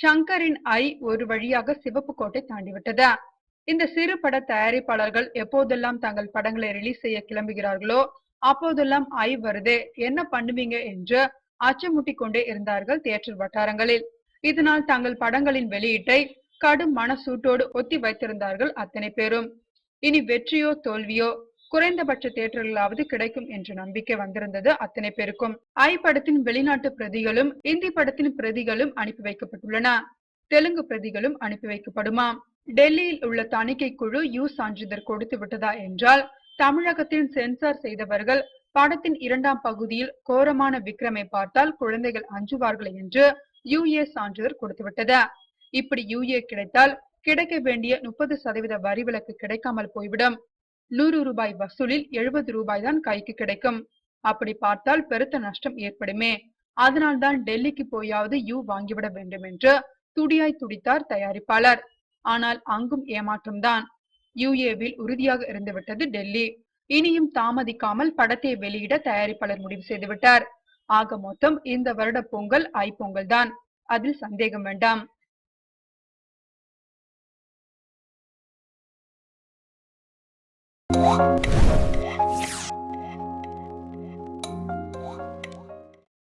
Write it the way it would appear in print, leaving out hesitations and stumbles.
ஷங்கரின் ஐ ஒரு வழியாக சிவப்பு கோட்டை தாண்டிவிட்டது. இந்த சிறு பட தயாரிப்பாளர்கள் எப்போதெல்லாம் தங்கள் படங்களை ரிலீஸ் செய்ய கிளம்புகிறார்களோ அப்போதெல்லாம் ஐ வருதே, என்ன பண்ணுவீங்க என்று அச்சமூட்டிக் கொண்டே இருந்தார்கள் தியேட்டர் வட்டாரங்களில். இதனால் தங்கள் படங்களின் வெளியீட்டை கடும் மனசூட்டோடு ஒத்தி வைத்திருந்தார்கள் அத்தனை பேரும். இனி வெற்றியோ தோல்வியோ குறைந்தபட்ச தியேட்டர்களாவது கிடைக்கும் என்ற நம்பிக்கை வந்திருந்தது அத்தனை பேருக்கும். ஐ படத்தின் வெளிநாட்டு பிரதிகளும் இந்தி படத்தின் பிரதிகளும் அனுப்பி வைக்கப்பட்டுள்ளன. தெலுங்கு பிரதிகளும் அனுப்பி வைக்கப்படுமாம். டெல்லியில் உள்ள தணிக்கை குழு சான்றிதழ் கொடுத்து விட்டதா என்றால், தமிழகத்தில் சென்சார் செய்தவர்கள் படத்தின் 2ஆம் பகுதியில் கோரமான விக்ரமை பார்த்தால் குழந்தைகள் அஞ்சுவார்கள் என்று சான்றிதழ் கொடுத்துவிட்டது. இப்படி கிடைத்தால் கிடைக்க வேண்டிய 30% வரி விலக்கு கிடைக்காமல் போய்விடும். 100 ரூபாய் வசூலில் 70 ரூபாய் தான் கைக்கு கிடைக்கும். அப்படி பார்த்தால் பெருத்த நஷ்டம் ஏற்படுமே. அதனால்தான் டெல்லிக்கு போயாவது வாங்கிவிட வேண்டும் என்று துடியாய் துடித்தார் தயாரிப்பாளர். ஆனால் அங்கும் ஏமாற்றம்தான். வில் உறுதியாக இருந்துவிட்டது டெல்லி. இனியும் தாமதிக்காமல் படத்தை வெளியிட தயாரிப்பாளர் முடிவு செய்துவிட்டார். ஆக மொத்தம் இந்த வருட பொங்கல் ஐப்பொங்கல் தான், அதில் சந்தேகம் வேண்டாம்.